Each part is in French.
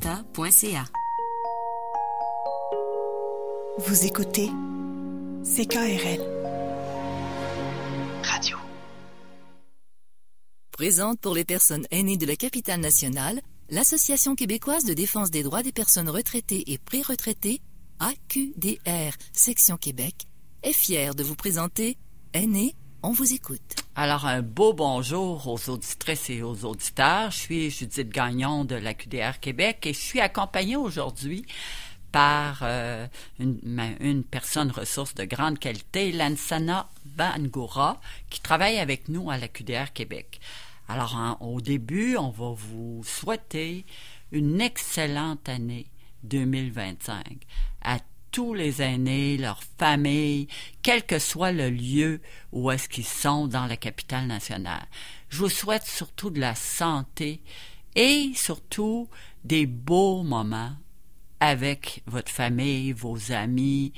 radioalta.ca. Vous écoutez CKRL Radio. Présente pour les personnes aînées de la capitale nationale, l'Association québécoise de défense des droits des personnes retraitées et pré-retraitées, AQDR, section Québec, est fière de vous présenter Aînés, on vous écoute. Alors, un beau bonjour aux auditrices et aux auditeurs. Je suis Judith Gagnon de l'AQDR Québec et je suis accompagnée aujourd'hui par une personne ressource de grande qualité, Lansana Bangura, qui travaille avec nous à l'AQDR Québec. Alors, au début, on va vous souhaiter une excellente année 2025 à tous les aînés, leurs familles, quel que soit le lieu où est-ce qu'ils sont dans la capitale nationale. Je vous souhaite surtout de la santé et surtout des beaux moments avec votre famille, vos amis,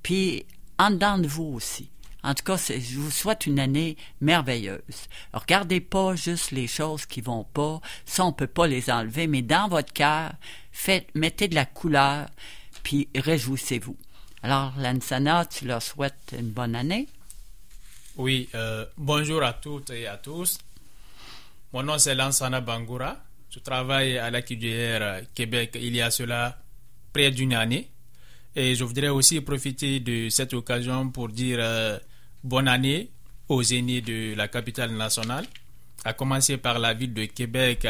puis en dedans de vous aussi. En tout cas, je vous souhaite une année merveilleuse. Regardez pas juste les choses qui vont pas, ça on peut pas les enlever, mais dans votre cœur, mettez de la couleur, puis réjouissez-vous. Alors, Lansana, tu leur souhaites une bonne année? Oui, bonjour à toutes et à tous. Mon nom c'est Lansana Bangura. Je travaille à l'AQDR Québec il y a cela près d'une année. Et je voudrais aussi profiter de cette occasion pour dire bonne année aux aînés de la capitale nationale, à commencer par la ville de Québec,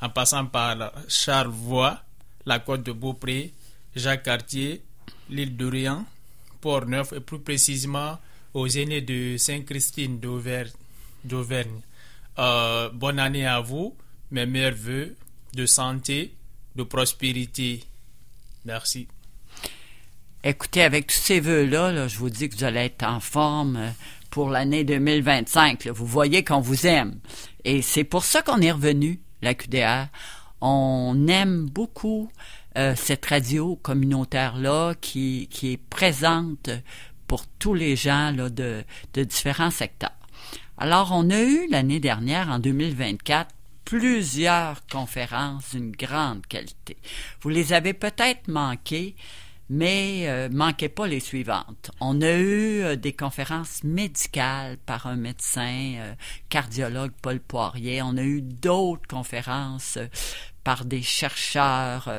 en passant par Charlevoix, la côte de Beaupré, Jacques-Cartier, l'île d'Orléans, Port-Neuf et plus précisément aux aînés de Sainte-Christine d'Auvergne. Bonne année à vous, mes meilleurs vœux de santé, de prospérité. Merci. Écoutez, avec tous ces vœux-là, je vous dis que vous allez être en forme pour l'année 2025. Là. Vous voyez qu'on vous aime. Et c'est pour ça qu'on est revenu, la QDR. On aime beaucoup cette radio communautaire-là qui est présente pour tous les gens là, de différents secteurs. Alors, on a eu l'année dernière, en 2024, plusieurs conférences d'une grande qualité. Vous les avez peut-être manquées, mais manquez pas les suivantes. On a eu des conférences médicales par un médecin, cardiologue Paul Poirier. On a eu d'autres conférences par des chercheurs,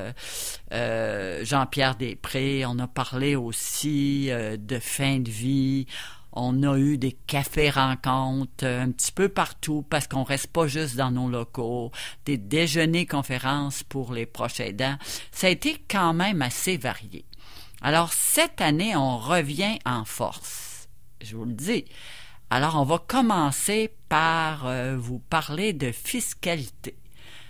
Jean-Pierre Després. On a parlé aussi de fin de vie. On a eu des cafés-rencontres un petit peu partout parce qu'on reste pas juste dans nos locaux, des déjeuners-conférences pour les proches aidants. Ça a été quand même assez varié. Alors, cette année, on revient en force. Je vous le dis. Alors, on va commencer par vous parler de fiscalité.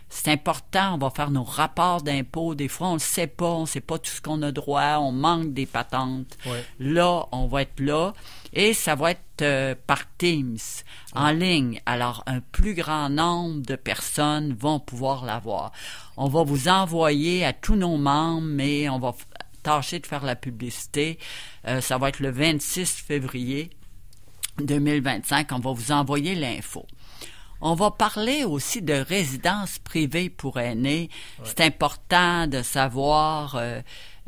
C'est important, on va faire nos rapports d'impôts. Des fois, on ne sait pas tout ce qu'on a droit, on manque des patentes. Ouais. Là, on va être là et ça va être par Teams, en ligne. Alors, un plus grand nombre de personnes vont pouvoir l'avoir. On va vous envoyer à tous nos membres, mais on va tâcher de faire la publicité. Ça va être le 26 février 2025. On va vous envoyer l'info. On va parler aussi de résidences privées pour aînés. Ouais. C'est important de savoir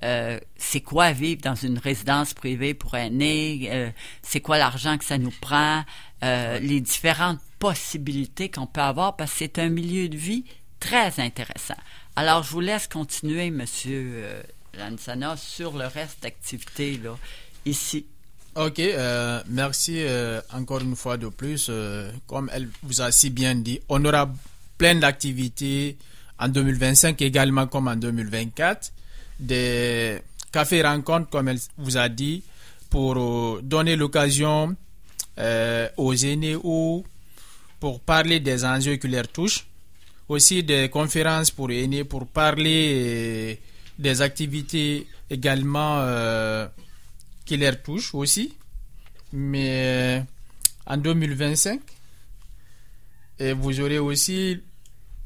c'est quoi vivre dans une résidence privée pour aînés, c'est quoi l'argent que ça nous prend, les différentes possibilités qu'on peut avoir parce que c'est un milieu de vie très intéressant. Alors, je vous laisse continuer, Monsieur Lansana, sur le reste d'activités là, ici. Ok, merci encore une fois de plus. Comme elle vous a si bien dit, on aura plein d'activités en 2025 également comme en 2024. Des cafés-rencontres, comme elle vous a dit, pour donner l'occasion aux aînés ou pour parler des enjeux qui leur touchent. Aussi des conférences pour aînés pour parler des activités également qui leur touche aussi, mais en 2025, et vous aurez aussi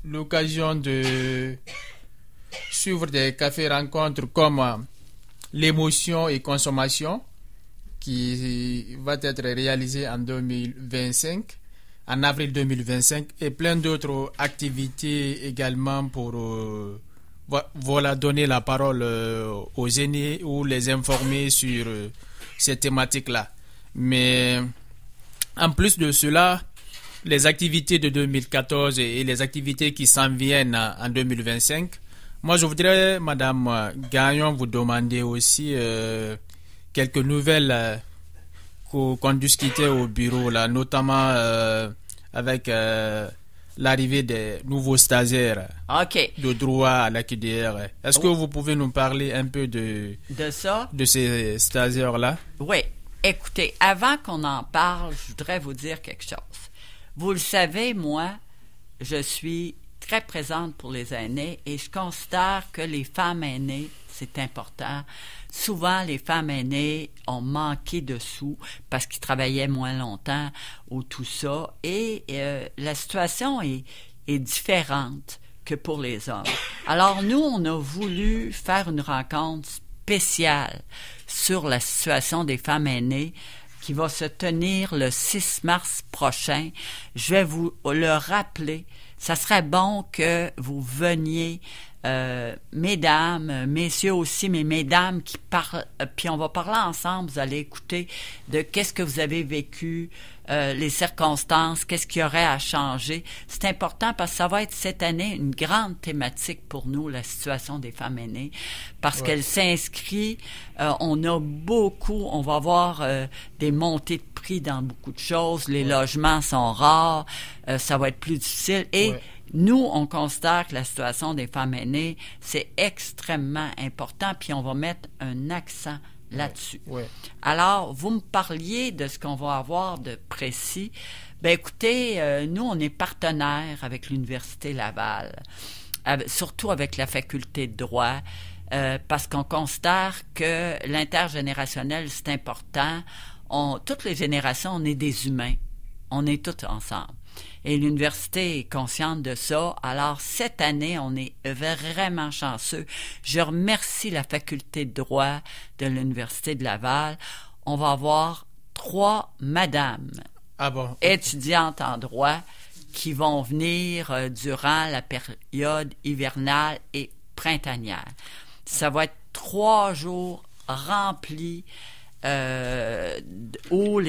l'occasion de suivre des cafés-rencontres comme l'émotion et consommation qui va être réalisé en 2025, en avril 2025, et plein d'autres activités également pour voilà, donner la parole aux aînés ou les informer sur ces thématiques-là. Mais en plus de cela, les activités de 2014 et les activités qui s'en viennent en 2025, moi je voudrais, Madame Gagnon, vous demander aussi quelques nouvelles qu'on discutait au bureau, là, notamment avec l'arrivée des nouveaux stagiaires de droit à l'AQDR. Est-ce que vous pouvez nous parler un peu de ça? De ces stagiaires-là? Oui. Écoutez, avant qu'on en parle, je voudrais vous dire quelque chose. Vous le savez, moi, je suis très présente pour les aînés et je considère que les femmes aînées, c'est important. Souvent, les femmes aînées ont manqué de sous parce qu'ils travaillaient moins longtemps ou tout ça. Et la situation est différente que pour les hommes. Alors, nous, on a voulu faire une rencontre spéciale sur la situation des femmes aînées qui va se tenir le 6 mars prochain. Je vais vous le rappeler. Ça serait bon que vous veniez, mesdames, messieurs aussi, mais mesdames qui parlent, puis on va parler ensemble, vous allez écouter de qu'est-ce que vous avez vécu, les circonstances, qu'est-ce qu'il y aurait à changer. C'est important parce que ça va être cette année une grande thématique pour nous, la situation des femmes aînées, parce qu'elle s'inscrit, on a beaucoup, on va avoir des montées de prix dans beaucoup de choses, les logements sont rares, ça va être plus difficile et nous, on considère que la situation des femmes aînées, c'est extrêmement important, puis on va mettre un accent là-dessus. Alors, vous me parliez de ce qu'on va avoir de précis. Ben écoutez, nous, on est partenaires avec l'Université Laval, surtout avec la faculté de droit, parce qu'on considère que l'intergénérationnel, c'est important. Toutes les générations, on est des humains. On est tous ensemble. Et l'université est consciente de ça. Alors, cette année, on est vraiment chanceux. Je remercie la faculté de droit de l'Université de Laval. On va avoir 3 madames étudiantes en droit qui vont venir durant la période hivernale et printanière. Ça va être 3 jours remplis où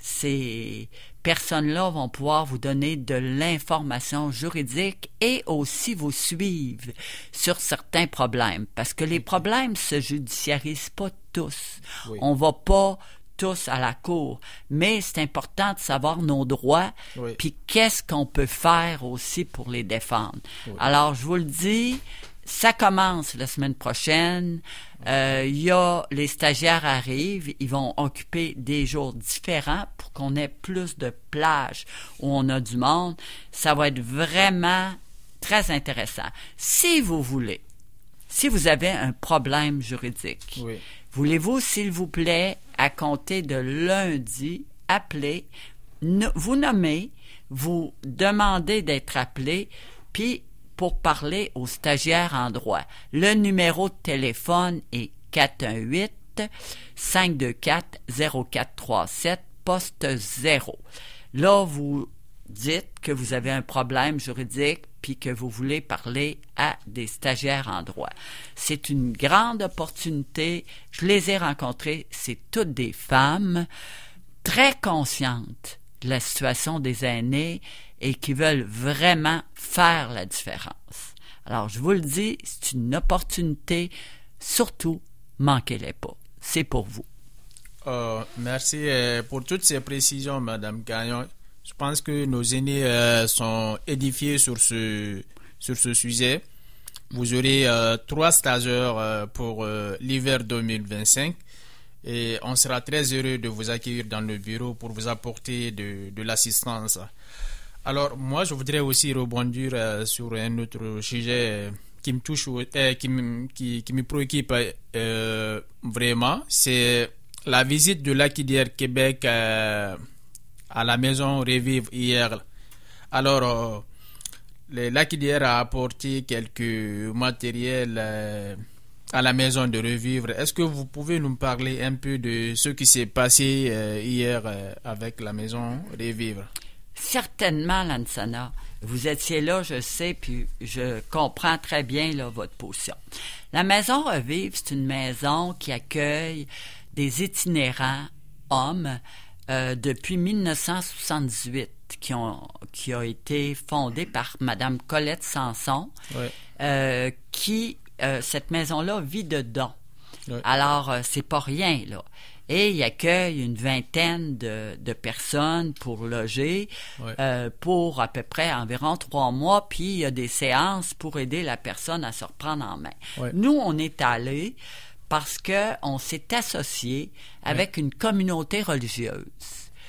ces personnes-là vont pouvoir vous donner de l'information juridique et aussi vous suivre sur certains problèmes. Parce que les problèmes se judiciarisent pas tous. On va pas tous à la cour, mais c'est important de savoir nos droits puis qu'est-ce qu'on peut faire aussi pour les défendre. Alors, je vous le dis, ça commence la semaine prochaine. Les stagiaires arrivent, ils vont occuper des jours différents pour qu'on ait plus de plages où on a du monde. Ça va être vraiment très intéressant. Si vous voulez, si vous avez un problème juridique, voulez-vous, s'il vous plaît, à compter de lundi, appeler, vous nommer, vous demandez d'être appelé, puis pour parler aux stagiaires en droit. Le numéro de téléphone est 418-524-0437, poste 0. Là, vous dites que vous avez un problème juridique puis que vous voulez parler à des stagiaires en droit. C'est une grande opportunité. Je les ai rencontrés. C'est toutes des femmes très conscientes de la situation des aînés et qui veulent vraiment faire la différence. Alors, je vous le dis, c'est une opportunité. Surtout, manquez-les pas. C'est pour vous. Merci pour toutes ces précisions, Madame Gagnon. Je pense que nos aînés sont édifiés sur ce sujet. Vous aurez 3 stagiaires pour l'hiver 2025 et on sera très heureux de vous accueillir dans le bureau pour vous apporter de l'assistance. Alors, moi, je voudrais aussi rebondir sur un autre sujet qui me touche, qui me préoccupe vraiment. C'est la visite de l'AQDR Québec à la maison Revivre hier. Alors, l'AQDR a apporté quelques matériels à la maison de Revivre. Est-ce que vous pouvez nous parler un peu de ce qui s'est passé hier avec la maison Revivre? Certainement, Lansana. Vous étiez là, je sais, puis je comprends très bien là, votre position. La Maison Revive, c'est une maison qui accueille des itinérants hommes depuis 1978, qui a été fondée par Mme Colette Sanson, qui, cette maison-là, vit de dons. Ouais. Alors, c'est pas rien, là. Et il accueille une vingtaine de personnes pour loger pour à peu près environ 3 mois, puis il y a des séances pour aider la personne à se reprendre en main. Ouais. Nous, on est allés parce que on s'est associé avec une communauté religieuse.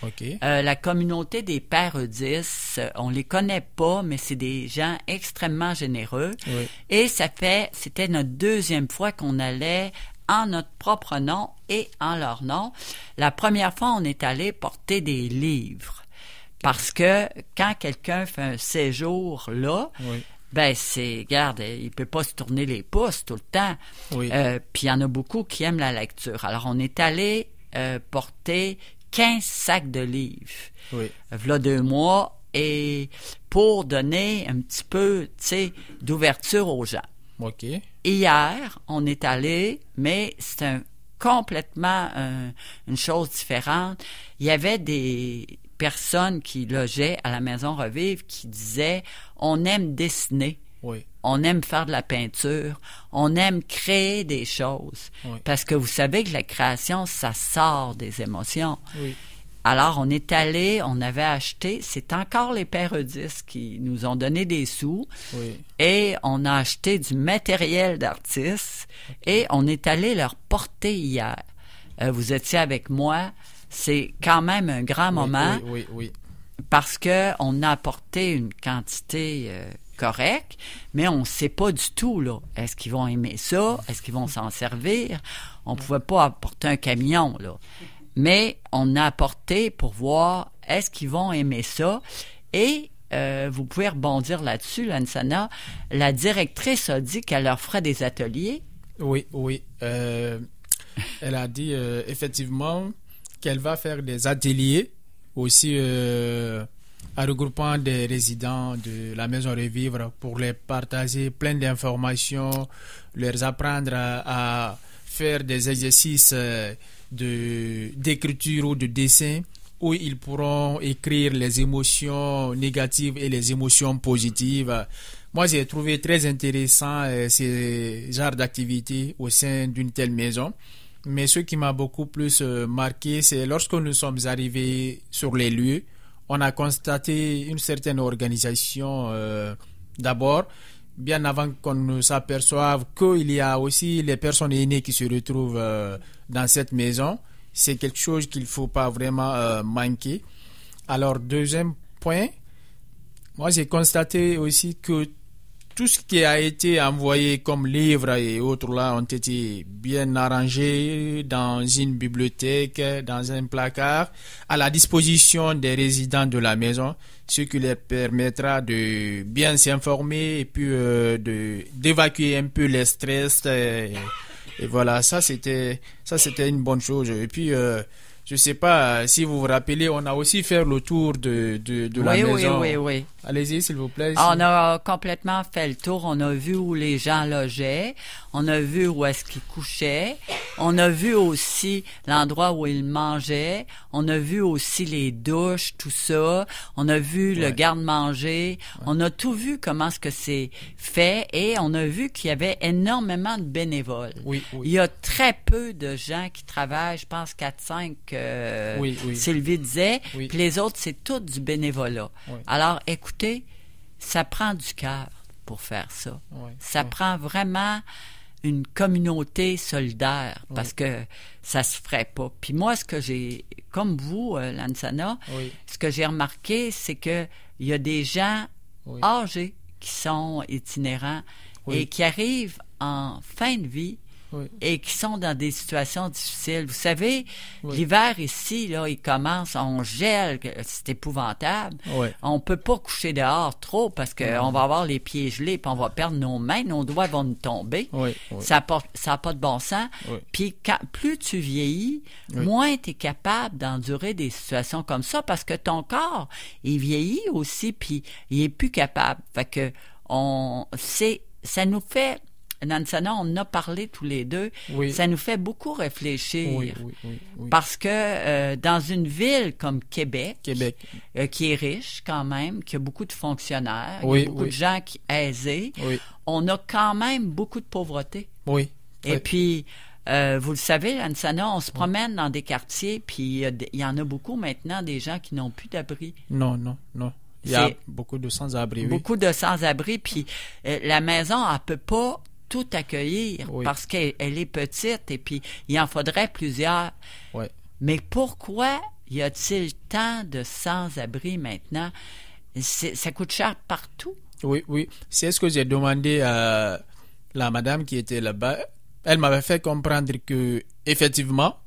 Okay. La communauté des Pères Eudis, on les connaît pas, mais c'est des gens extrêmement généreux. Oui. Et c'était notre 2e fois qu'on allait en notre propre nom et en leur nom. La première fois, on est allé porter des livres. Parce que quand quelqu'un fait un séjour là, ben regarde, il peut pas se tourner les pouces tout le temps. Oui. Puis il y en a beaucoup qui aiment la lecture. Alors, on est allé porter 15 sacs de livres. Oui. V'là 2 mois, et pour donner un petit peu, d'ouverture aux gens. OK. Hier, on est allé, mais c'est complètement une chose différente. Il y avait des personnes qui logeaient à la Maison Revive qui disaient « On aime dessiner, on aime faire de la peinture, on aime créer des choses. » Parce que vous savez que la création, ça sort des émotions. Oui. Alors, on est allé, on avait acheté, c'est encore les Pères Eudis qui nous ont donné des sous, et on a acheté du matériel d'artistes, et on est allé leur porter hier. Vous étiez avec moi, c'est quand même un grand moment, parce que on a apporté une quantité correcte, mais on ne sait pas du tout, là. Est-ce qu'ils vont aimer ça? Est-ce qu'ils vont s'en servir? On ne pouvait pas apporter un camion, là. Mais on a apporté pour voir est-ce qu'ils vont aimer ça. Et vous pouvez rebondir là-dessus, Lansana. La directrice a dit qu'elle leur ferait des ateliers. Oui. Elle a dit effectivement qu'elle va faire des ateliers aussi en regroupant des résidents de la Maison Revivre pour les partager plein d'informations, leur apprendre à faire des exercices d'écriture ou de dessin où ils pourront écrire les émotions négatives et les émotions positives. Moi, j'ai trouvé très intéressant ces genres d'activités au sein d'une telle maison. Mais ce qui m'a beaucoup plus marqué, c'est lorsque nous sommes arrivés sur les lieux, on a constaté une certaine organisation d'abord, bien avant qu'on ne s'aperçoive qu'il y a aussi les personnes aînées qui se retrouvent dans cette maison. C'est quelque chose qu'il ne faut pas vraiment manquer. Alors, deuxième point, moi j'ai constaté aussi que tout ce qui a été envoyé comme livres et autres là ont été bien arrangés dans une bibliothèque, dans un placard, à la disposition des résidents de la maison, ce qui leur permettra de bien s'informer et puis d'évacuer un peu les stress. Et voilà, ça c'était une bonne chose. Et puis je sais pas si vous vous rappelez, on a aussi fait le tour de la maison. Oui. Allez-y, s'il vous plaît. On a complètement fait le tour. On a vu où les gens logeaient. On a vu où est-ce qu'ils couchaient. On a vu aussi l'endroit où ils mangeaient. On a vu aussi les douches, tout ça. On a vu le garde-manger. On a tout vu comment est-ce que c'est fait, et on a vu qu'il y avait énormément de bénévoles. Oui. Il y a très peu de gens qui travaillent, je pense 4-5, Sylvie disait, puis les autres, c'est tout du bénévolat. Alors, écoutez, ça prend du cœur pour faire ça. Ça prend vraiment une communauté solidaire, parce que ça se ferait pas. Puis moi, ce que j'ai, comme vous, Lansana, ce que j'ai remarqué, c'est que il y a des gens âgés qui sont itinérants et qui arrivent en fin de vie et qui sont dans des situations difficiles. Vous savez, Oui. l'hiver ici, là, il commence, on gèle, c'est épouvantable. Oui. On peut pas coucher dehors trop parce qu'on va avoir les pieds gelés, puis on va perdre nos mains, nos doigts vont nous tomber. Oui, oui. Ça n'a pas de bon sens. Oui. Puis plus tu vieillis, Oui. moins tu es capable d'endurer des situations comme ça parce que ton corps, il vieillit aussi, puis il est plus capable. Fait que ça nous fait, Nansana, on en a parlé tous les deux, Oui. ça nous fait beaucoup réfléchir. Oui, oui, oui, oui. Parce que dans une ville comme Québec, Québec. qui est riche quand même, qui a beaucoup de fonctionnaires, Oui, il y a beaucoup de gens qui aisés, Oui. on a quand même beaucoup de pauvreté. Oui. Et Oui. puis, vous le savez, Lansana, on se promène dans des quartiers, puis il y en a beaucoup maintenant, des gens qui n'ont plus d'abri. Non, non, non. Il y a C'est- beaucoup de sans-abri, oui. Beaucoup de sans-abri, puis la maison, elle peut pas tout accueillir Oui. parce qu'elle est petite, et puis il en faudrait plusieurs. Oui. Mais pourquoi y a-t-il tant de sans-abri maintenant? Ça coûte cher partout. Oui, oui. C'est ce que j'ai demandé à la madame qui était là-bas. Elle m'avait fait comprendre que, effectivement,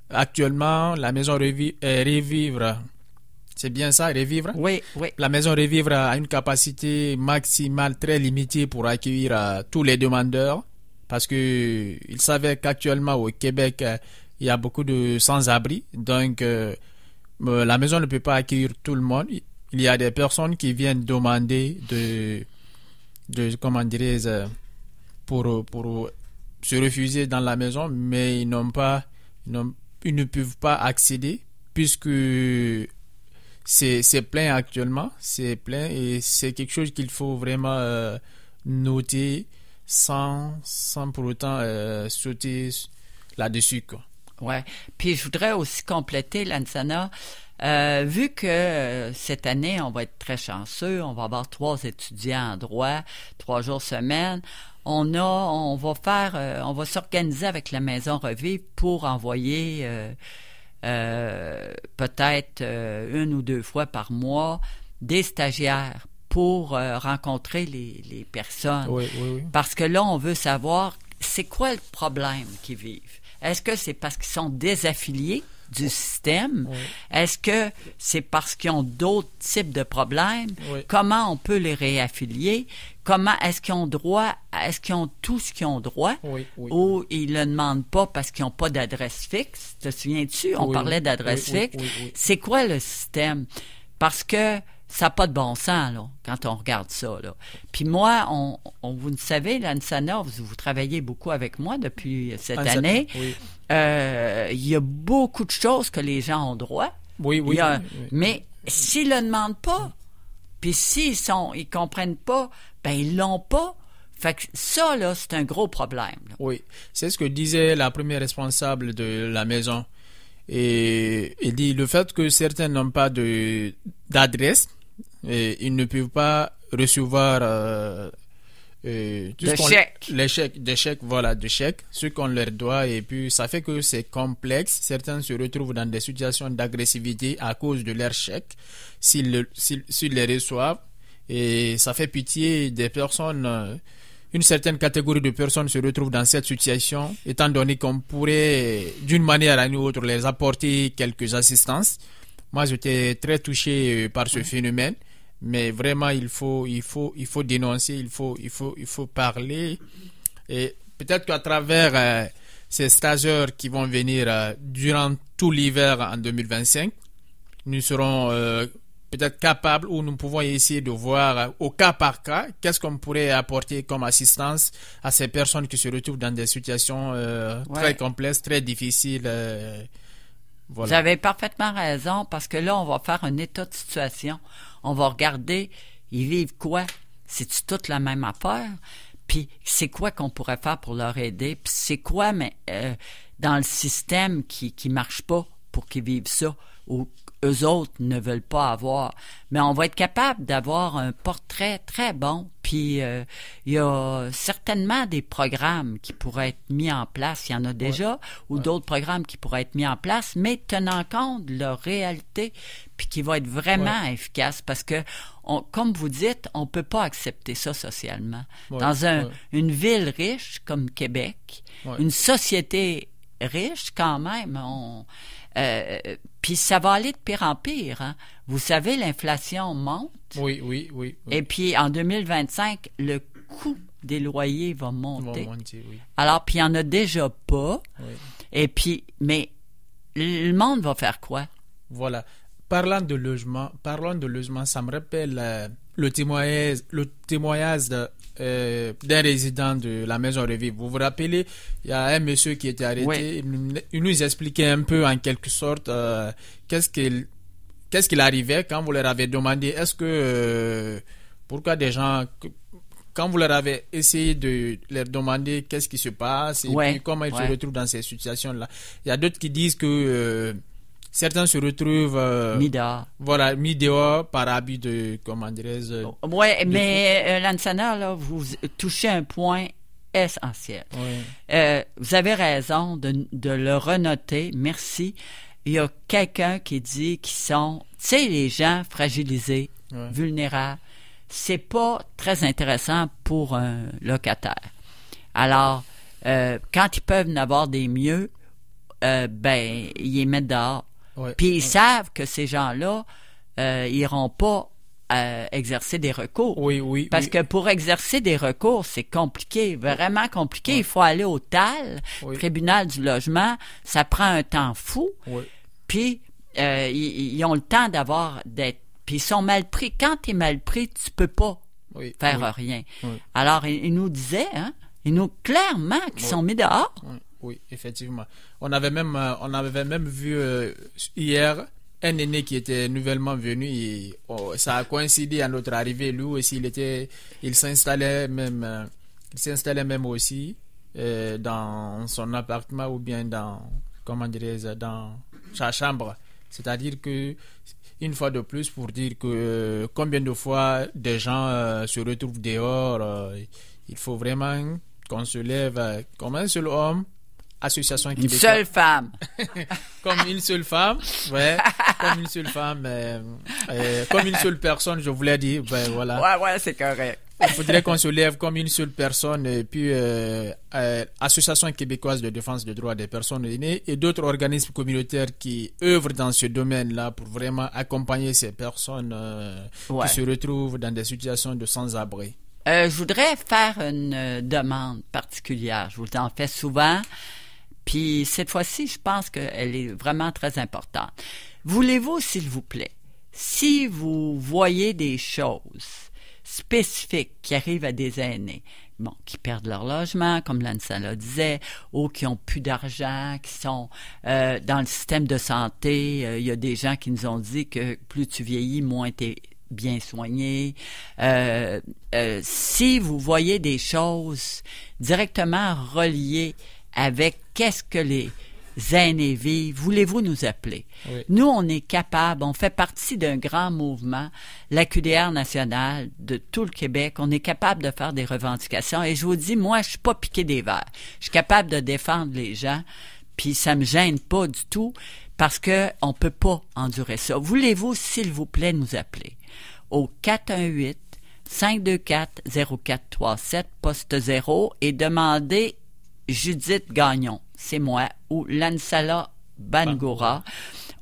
actuellement, la maison Revivre, c'est bien ça, Revivre? Oui, oui. La maison Revivre a une capacité maximale très limitée pour accueillir tous les demandeurs parce que il savait qu'actuellement au Québec, il y a beaucoup de sans-abri. Donc, la maison ne peut pas accueillir tout le monde. Il y a des personnes qui viennent demander comment dirais-je, pour se refuser dans la maison, mais ils ne peuvent pas accéder puisque c'est plein actuellement, c'est plein et c'est quelque chose qu'il faut vraiment noter sans pour autant sauter là-dessus, quoi. Ouais. Puis je voudrais aussi compléter, Lansana, vu que cette année, on va être très chanceux, on va avoir 3 étudiants en droit, 3 jours semaine, on va s'organiser avec la Maison Revivre pour envoyer peut-être 1 ou 2 fois par mois des stagiaires pour rencontrer les personnes. Oui, oui, oui. Parce que là, on veut savoir c'est quoi le problème qu'ils vivent. Est-ce que c'est parce qu'ils sont désaffiliés du système? Oui. Est-ce que c'est parce qu'ils ont d'autres types de problèmes? Oui. Comment on peut les réaffilier? Est-ce qu'ils ont droit? Est-ce qu'ils ont tout ce qu'ils ont droit? Oui, oui. Ou ils le demandent pas parce qu'ils n'ont pas d'adresse fixe? Te souviens-tu? On Oui, parlait oui. d'adresse Oui, oui, fixe. oui, oui. C'est quoi le système? Parce que ça n'a pas de bon sens, là, quand on regarde ça, là. Puis moi, vous le savez, Lansana, vous travaillez beaucoup avec moi depuis cette année. Oui, Il y a beaucoup de choses que les gens ont droit. oui, oui, oui, oui. Mais s'ils le demandent pas, puis ils comprennent pas, ben ils l'ont pas. Fait que ça, là, c'est un gros problème, là. Oui, c'est ce que disait la première responsable de la maison. Et il dit le fait que certains n'ont pas d'adresse, et ils ne peuvent pas recevoir De chèques. des chèques, ce qu'on leur doit, et puis ça fait que c'est complexe. Certains se retrouvent dans des situations d'agressivité à cause de leurs chèques s'ils les reçoivent, et ça fait pitié des personnes. Une certaine catégorie de personnes se retrouvent dans cette situation, étant donné qu'on pourrait, d'une manière à une autre, les apporter quelques assistances. Moi, j'étais très touché par ce phénomène, mais vraiment, il faut dénoncer, il faut parler. Et peut-être qu'à travers ces stagiaires qui vont venir durant tout l'hiver en 2025, nous serons peut-être capables, ou nous pouvons essayer de voir au cas par cas qu'est-ce qu'on pourrait apporter comme assistance à ces personnes qui se retrouvent dans des situations très complexes, très difficiles. Voilà. Vous avez parfaitement raison, parce que là, on va faire un état de situation. On va regarder, ils vivent quoi? C'est-tu toute la même affaire? Puis c'est quoi qu'on pourrait faire pour leur aider? Puis c'est quoi, mais dans le système qui marche pas pour qu'ils vivent ça? ou eux autres ne veulent pas avoir. Mais on va être capable d'avoir un portrait très bon. Puis, il y a certainement des programmes qui pourraient être mis en place. Il y en a déjà, ou d'autres programmes qui pourraient être mis en place, mais tenant compte de leur réalité, puis qui vont être vraiment efficaces. Parce que, comme vous dites, on peut pas accepter ça socialement. Dans une ville riche comme Québec, une société riche quand même, puis ça va aller de pire en pire. Hein? Vous savez, l'inflation monte. Oui. Et puis, en 2025, le coût des loyers va monter. Oui. Alors, puis il n'y en a déjà pas. Oui. Et puis, mais le monde va faire quoi? Voilà. Parlant de logement, ça me rappelle le témoignage d'un résident de la Maison Revive. Vous vous rappelez, il y a un monsieur qui était arrêté. Il nous expliquait un peu, en quelque sorte, qu'est-ce qu'il arrivait quand vous leur avez demandé, pourquoi des gens, quand vous leur avez essayé de leur demander qu'est-ce qui se passe et puis comment ils se retrouvent dans ces situations-là. Il y a d'autres qui disent que certains se retrouvent mis dehors par abus de, comment dirais-je... Oui, mais Lansana, là, vous touchez un point essentiel. Vous avez raison de le renoter. Merci. Il y a quelqu'un qui dit qu'ils sont... Tu sais, les gens fragilisés, vulnérables, c'est pas très intéressant pour un locataire. Alors, quand ils peuvent en avoir des mieux, ils les mettent dehors. Puis ils savent que ces gens-là iront pas exercer des recours. Parce que pour exercer des recours, c'est compliqué, vraiment compliqué. Il faut aller au TAL, tribunal du logement. Ça prend un temps fou. Puis ils ont le temps d'être... Puis ils sont mal pris. Quand tu es mal pris, tu peux pas faire rien. Alors, ils nous disaient, clairement qu'ils sont mis dehors. Oui, effectivement. On avait même vu hier un aîné qui était nouvellement venu et ça a coïncidé à notre arrivée. Lui aussi, il s'installait même aussi dans son appartement ou bien dans sa chambre. C'est-à-dire que une fois de plus pour dire que combien de fois des gens se retrouvent dehors, il faut vraiment qu'on se lève comme un seul homme. Association Québécoise. Une seule femme. Comme une seule femme, comme une seule femme, comme une seule personne, je voulais dire, voilà. Ouais, c'est correct. Il faudrait qu'on se lève comme une seule personne, et puis Association québécoise de défense des droits des personnes aînées et d'autres organismes communautaires qui œuvrent dans ce domaine-là pour vraiment accompagner ces personnes qui se retrouvent dans des situations de sans-abri. Je voudrais faire une demande particulière. Je vous en fais souvent. Puis cette fois-ci, je pense qu'elle est vraiment très importante. Voulez-vous, s'il vous plaît, si vous voyez des choses spécifiques qui arrivent à des aînés, qui perdent leur logement, comme Lansana disait, ou qui ont plus d'argent, qui sont dans le système de santé, il y a des gens qui nous ont dit que plus tu vieillis, moins t'es bien soigné. Si vous voyez des choses directement reliées avec qu'est-ce que les aînés vivent, voulez-vous nous appeler? Nous, on est capable, on fait partie d'un grand mouvement, la QDR nationale de tout le Québec, on est capable de faire des revendications et je vous dis, moi, je suis pas piqué des verres. Je suis capable de défendre les gens, puis ça me gêne pas du tout parce que on peut pas endurer ça. Voulez-vous, s'il vous plaît, nous appeler au 418-524-0437, poste 0 et demander Judith Gagnon, c'est moi, ou Lansana Bangura.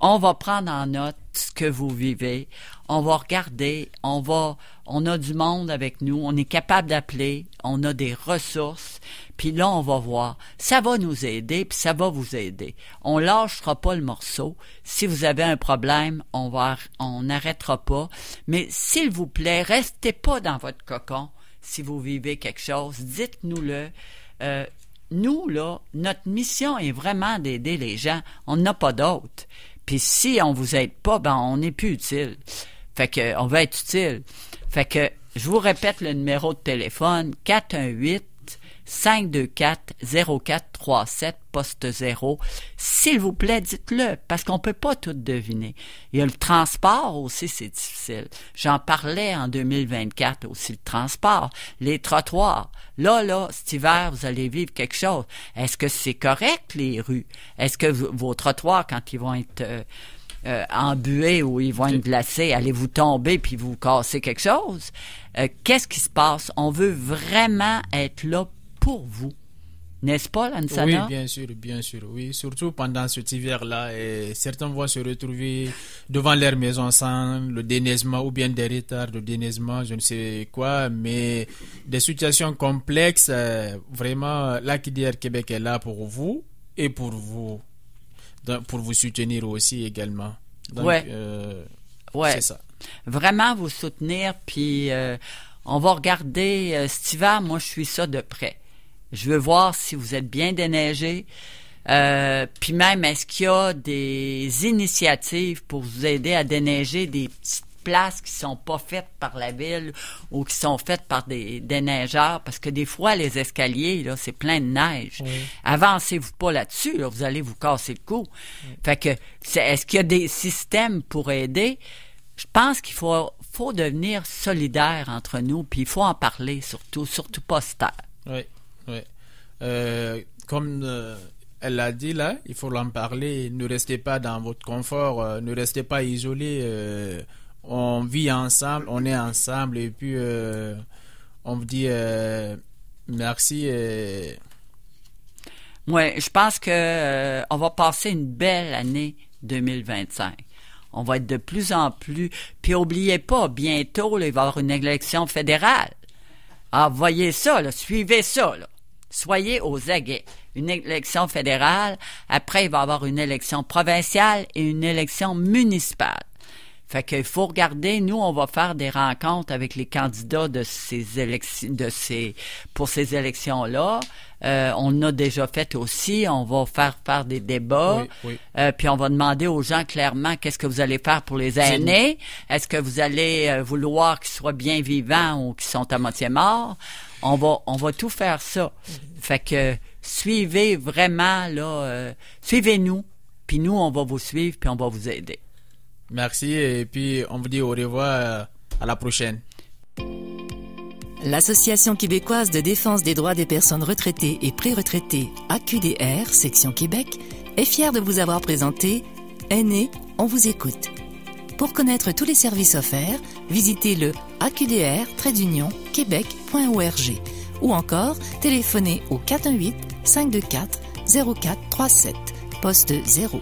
On va prendre en note ce que vous vivez. On va regarder. On a du monde avec nous. On est capable d'appeler. On a des ressources. Puis là, on va voir. Ça va nous aider, puis ça va vous aider. On lâchera pas le morceau. Si vous avez un problème, on n'arrêtera pas. Mais s'il vous plaît, restez pas dans votre cocon. Si vous vivez quelque chose, dites-nous-le. Nous, là, notre mission est vraiment d'aider les gens. On n'a pas d'autre. Puis si on vous aide pas, on n'est plus utile. Fait que on va être utile. Fait que je vous répète le numéro de téléphone 418 524-0437, poste 0. S'il vous plaît, dites-le, parce qu'on peut pas tout deviner. Il y a le transport aussi, c'est difficile. J'en parlais en 2024 aussi, le transport, les trottoirs. Là, cet hiver, vous allez vivre quelque chose. Est-ce que c'est correct, les rues? Est-ce que vos trottoirs, quand ils vont être embués ou ils vont être glacés, allez-vous tomber puis vous casser quelque chose? Qu'est-ce qui se passe? On veut vraiment être là pour vous. N'est-ce pas, Lansana? Oui, bien sûr, oui. Surtout pendant cet hiver-là, et certains vont se retrouver devant leur maison sans le déneigement ou bien des retards de déneigement, je ne sais quoi, mais des situations complexes. Vraiment, l'AQDR Québec est là pour vous et pour vous soutenir aussi également. Donc, ouais. C'est ça. Vraiment vous soutenir, puis on va regarder cet hiver, moi je suis ça de près. Je veux voir si vous êtes bien déneigé, puis même est-ce qu'il y a des initiatives pour vous aider à déneiger des petites places qui sont pas faites par la ville ou qui sont faites par des déneigeurs, parce que des fois les escaliers là c'est plein de neige. Oui. Avancez-vous pas là-dessus, là, vous allez vous casser le cou. Oui. Fait que est-ce qu'il y a des systèmes pour aider? Je pense qu'il faut devenir solidaire entre nous, puis il faut en parler surtout pas se taire. Oui. Comme elle l'a dit là, il faut en parler. Ne restez pas dans votre confort, ne restez pas isolés. On vit ensemble, on est ensemble, et puis on vous dit merci. Oui, je pense que on va passer une belle année 2025. On va être de plus en plus... Puis oubliez pas, bientôt, là, il va y avoir une élection fédérale. Ah, voyez ça, là, suivez ça, là. Soyez aux aguets. Une élection fédérale, après, il va y avoir une élection provinciale et une élection municipale. Fait qu'il faut regarder, nous, on va faire des rencontres avec les candidats de ces élections, pour ces élections-là. On a déjà fait aussi, on va faire des débats, oui. Puis on va demander aux gens clairement qu'est-ce que vous allez faire pour les aînés. Est-ce que vous allez vouloir qu'ils soient bien vivants ou qu'ils sont à moitié morts? On va tout faire ça. Fait que suivez vraiment, là, suivez-nous, puis nous, on va vous suivre, puis on va vous aider. Merci, et puis on vous dit au revoir, à la prochaine. L'Association québécoise de défense des droits des personnes retraitées et pré-retraitées, AQDR, section Québec, est fière de vous avoir présenté Aînés, on vous écoute. Pour connaître tous les services offerts, visitez le aqdr-québec.org ou encore téléphonez au 418-524-0437, poste 0.